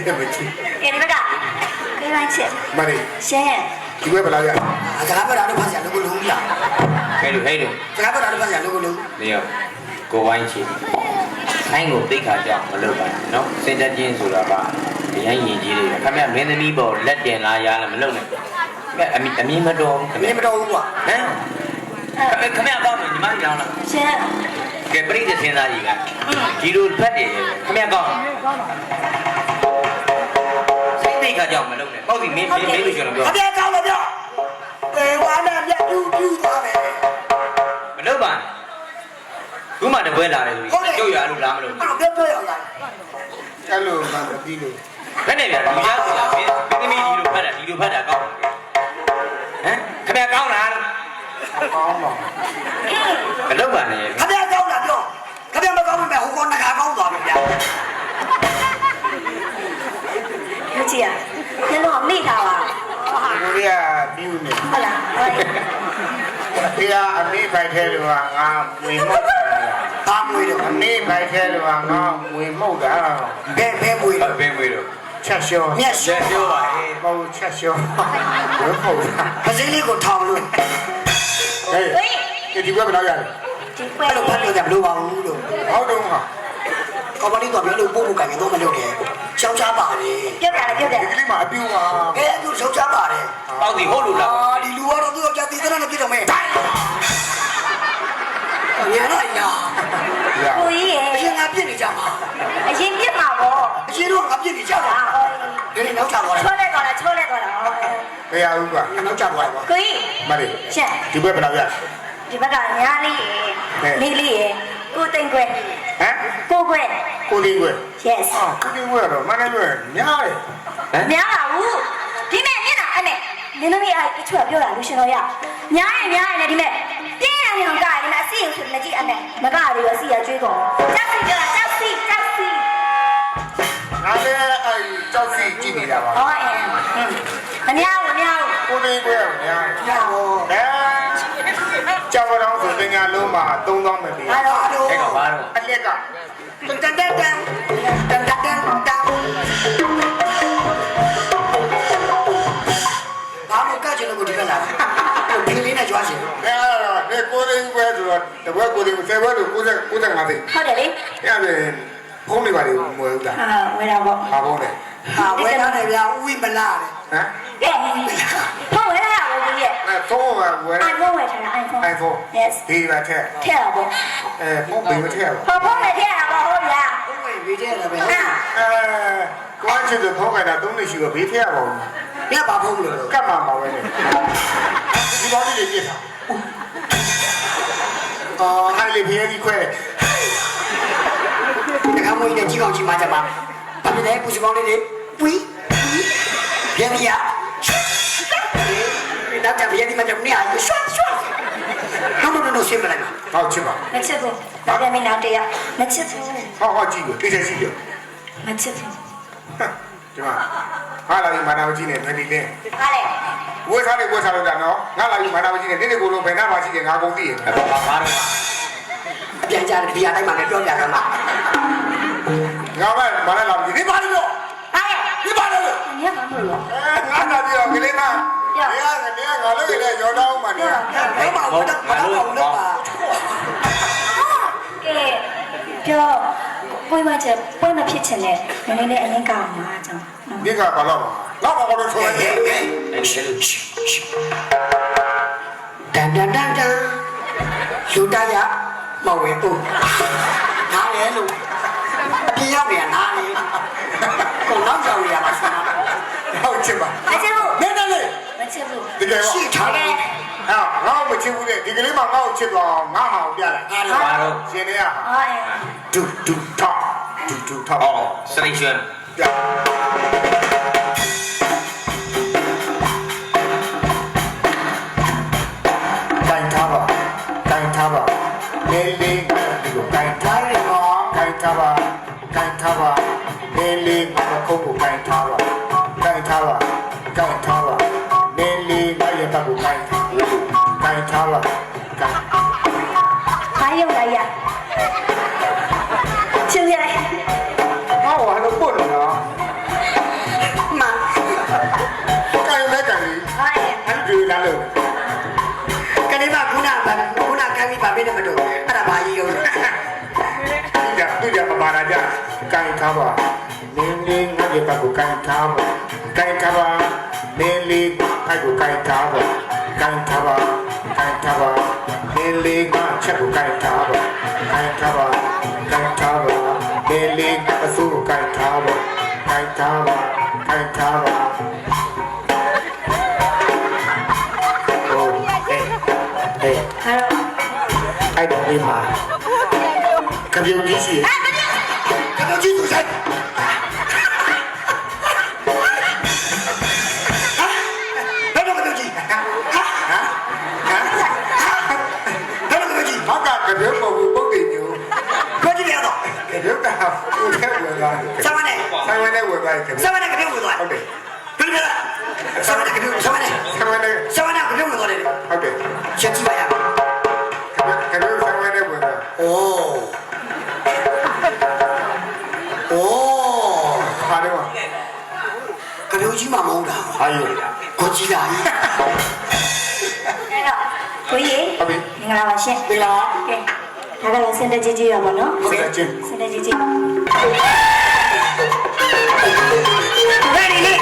တယ်မချစ်ကဲဒီဘက်ကခေးပိုင်းချစ်မလေးရှင်းဒီဘက်ဘယ်လောက်ရစကားပြောတာတော့ဖတ်ရလို့ကိုလုံးပြဟဲ့လို့စကားပြောတာတော့ဖတ်ရလို့ကိုလုံးနေရောကိုဝိုင်းချီခိုင်းကိုသိခါကြောင့်မလုပ်ပါနဲ့နော်စင်တက်ချင်းဆိုတာကဒီဟန်ရင်ကြီးတွေခင်ဗျမင်းသမီးပေါ်လက်တင်လာရလားမလုပ်နဲ့အမြင်မတော်ဘူးအမြင်မတော်ဘူးကွာဟမ်ခင်ဗျကောင်းတယ်ညီမကြောင်းလားရှင်းကဲပြိတ္တစင်သားကြီးကဒီလိုဖတ်တယ်ခင်ဗျကောင်းစိတ်သိခါကြောင့်မလုပ်နဲ့ပေါ့ဒီမင်းလို့ကျွန်တော်ပြောအပြကောင်းလို့ပြောတေဝါနဲ့ပြူသွားတယ်မလုပ်ပါနဲ့ခုမှတပွဲလာတယ်ဆိုပြီးကျုပ်ရလို့လားမလို့အဲ့ပြောရအောင်အဲ့လိုမှမပြီးလို့ဘယ်နဲ့ဗျာလူသားဆိုတာမင်းသမီးဒီလိုဖတ်တာကောင်းတယ်ဟမ်ခင်ဗျကောင်းလားကောင်းပါမလုပ်ပါနဲ့ခင်ဗျကောင်းတာပြောခင်ဗျမကောင်းဘူးပဲဟိုကောနခါကောင်းသွားပြီဗျာလူကြီးอ่ะညလုံးမိထားပါကိုရီးယားပြူနေဟုတ်လားဟုတ်ဒီကအမေဖိုက်ထဲလို့ကငါဝေမှုတ်ဘာမွေးတော့အမေဖိုက်ထဲလို့ကငါဝေမှုတ်တာဘယ်မွေးတော့ဘယ်မွေးတော့ချက်ရှောမျက်ရှောပြောပါဟေးမဟုတ်ချက်ရှောဘယ်ဟုတ်ပစိလေးကိုထောင်လို့ဟေးဒီဘက်ဘယ်လောက်ရလဲဒီပွဲအဲ့လိုဖတ်လို့ကြမလို့ပါဘူးလို့ဟုတ်တော့ဟာကောမလေးကပြောလို့ပို့ဖို့ကံတော့မလုပ်တယ်ချောင်းချပါတယ်ပြုတ်တယ်ဒီကလေးမှာအပြူပါအခုချောင်းချပါတယ်ပေါက်ဒီဟုတ်လို့လားဒီလူကတော့သူ့ယောက်ျားတည်တဲ့နဲ့ပြည့်တော့မယ်ရရရကိုကြီးရဲ့အရင်ကပြည့်နေကြမှာအရင်ပြစ်မှာပေါ့အရင်တော့ငါပြည့်နေကြတာဒီနေ့နောက်ချသွားတယ်ချိုးလိုက်တော့လားချိုးလိုက်တော့လားဘယ်ရဘူးကွာနောက်ချသွားတယ်ကိုကြီးမလေးရှင်းဒီဘက်ဘယ်လောက်ရဒီဘက်ကညာလေးရယ်မိလေးရယ်ကိုသိန်းခွဲဟမ်ကိုခွဲကိုသိန်းခွဲ yes ကိုသိန်းခွဲတော့မန္တလေးများတယ်များပါဘူးဒီမဲ့မျက်နှာအဲ့နဲ့နင်တို့ရဲ့အချွတ်ပြောတာလူရှင်တော်ရများရင်လည်းဒီမဲ့ပြင်းရနေအောင်ကဒီမဲ့အစီရင်ဆိုလက်ကြည့်အဲ့နဲ့မကလေးရောအစီရကျွေးကုန်ကြောက်စီပြောတာကြောက်စီငါလည်းအဲ့ကြောက်စီကြည့်နေတာပါဟောမများကိုသိန်းခွဲများညာဟောကြောက်တော့ဆိုတင်ညာလုံးမှာ3000ပဲပေးအဲ့တော့အဲ့ကောင်ဘာတော့အလက်ကတန်ဘာမကချင်လို့ကိုဒီကလာဒီလေးနဲ့ကြွားရှင်အဲ့ကိုသိန်းခွဲဆိုတော့တပွဲကိုသိန်း10ဘွဲလို့95သိန်းဟုတ်တယ်လေအဲ့ဒါဖုန်းတွေပါလေမွေးဘူးလားဝယ်တာပေါ့ဘာဖုန်းလဲဝယ်ရတယ်ဗျာဥဝိမလာတယ်ဟမ်ဟုတ်ဝယ်ရပါဘူးကြီးအဲ့ဖုန်းကဝယ် iPhone ဝယ်ထားတာ iPhone yes ဒီပါထက်ထည့်ရပေါ့ဖုန်းဘယ်မထည့်ပါဖုန်းနဲ့ထည့်ရပါဟုတ်ဗျာဥဝိဝေးတယ်ဗျာကိုချစ်တဲ့ဖုန်းကတာ3နှစ်ရှိတော့ဘေးထည့်ရပါဘူးညဘာဖုန်းလို့ကတ်မှာပါပဲဒီဘောလေးတွေပြစ်တာအဲ့လေဖေးကြီးခွဲတခါမိုးကြီးကြီးကောင်းကြီးမှကြပါဘာဖြစ်လဲပူစပေါင်းလေးတွေပွီးပြန်ရနောက်ကြပြန်ဒီမှာကြမနေအောင်ရွှတ်နော်ရှင်းမလိုက်ပါဟုတ်ချစ်ပါမချစ်ဘူးဒါပေမဲ့နောက်တရမချစ်ဘူးဟုတ်ကြည့်လို့တိကျရှိတယ်မချစ်ဘူးဒီမှာဟာလာပြီးမာနာမကြီးနဲ့တွေ့နေတယ်ဟာလေဝေးစားလို့တာနော်ငါလာပြီးမာနာမကြီးနဲ့နေ့ကိုလုံးဘယ်နှမှာရှိတယ်ငါကုန်သိရဲ့အဲ့တော့ဘာတော့ပြန်ကြတယ်ဒီအတိုင်းမှာလည်းပြောပြတာမှာငါမမာနာလာပြီးဒီပါလို့ဟာလေဒီပါလို့ညဘာမလို့ငါလာပြီးတော့ကလေးမငါလို့ရတဲ့ရောင်းတော့မှနေရဘာမှမလုပ်ပါဘူးလို့ပါကဲပြောပွဲမချက်ပွဲမဖြစ်ချင်တဲ့နည်းနည်းအရင်ကောင်းမှာကြောင့်ဒီကဘာလို့လောက်ပါတော့ဆိုရင်တန်လူတရမဝဲဘူးနားလေလို့အပြင်းရောက်နေနားလေကိုနောက်ကြောင်ရပါစမ်းဟုတ်ချစ်ပါမချစ်ဘူးနည်းနည်းလေးမချစ်ဘူးဒီကရှိထားတယ်ငါ့ကိုမချစ်ဘူးလေဒီကလေးမှငါ့ကိုချစ်တော့ငါ့ဟာကိုပြလိုက်ဘာတော့ရှင်နေရဟာဒူထောက်အော်စရိရှင်ပြတိုင်းထားပါလေးလေးဒီလိုတိုင်းထားရတော့တိုင်းထားပါလေးလေးခုံးကိုတိုင်းထားပါလေးလေးမရတဲ့ကိုတိုင်းထားပါဘာရုံလိုက်ရချင်းရလိုက်ဟောဟာလို့ပို့လို့နော် သားလို့ ကလေးမခုနကခိုင်းပြီးပါပေးတယ်မတို့အဲ့ဒါဘာကြီးရော သူကြပမာရာကြကန်ထားပါနင်းလေးငါရဲ့ဘက်ကိုကန်ထားပါကန်ထားပါနင်းလေးအဲ့ကိုကန်ထားပါကန်ထားပါကန်ထားပါနင်းလေးကချက်ကိုကန်ထားပါကန်ထားပါကန်ထားပါနင်းလေးအစိုးကိုကန်ထားပါကန်ထားပါကန်ထားပါဟိုဟဲ့အဲ့တော့ဒီမှာကပြုံးကြီးရှိကပြုံးကြီးသူဆိုင်ဘယ်တော့ကပြုံးကြီးဘာကကပြုံးပုံပုတ်တယ်ညို ခွင့်ကြည့်ရတော့ ကပြုံးကကိုထဲဝင်သွားတယ် ဆမနဲ့ ဆိုင်ဝင်နဲ့ဝင်သွားတယ် ဆမနဲ့ကပြုံးဝင်သွား ဟုတ်တယ် ပြပြလားဆမနဲ့ကပြုံးဆမနဲ့ ဆိုင်ဝင်နဲ့ ဆမနဲ့ကပြုံးဝင်သွားတယ် ဟုတ်တယ် ချက်ကြည့်ပါရ ကပြုံးဆိုင်ဝင်နဲ့ဝင်သွား โอ้ ဟာတယ်မှာ ကလေးကြီးမှမဟုတ်တာ ဟာယူ ကိုကြီးလာပြီ အဲ့တော့ကိုကြီး ဟုတ်ပြီ မင်္ဂလာပါရှင် ဒီလား ကဲဒါကလည်းစင်တက်ကြီးရပါတော့ ဟုတ်ကဲ့ချင်း စင်တက်ကြီး ready လေ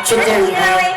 ချစ်တယ် Ready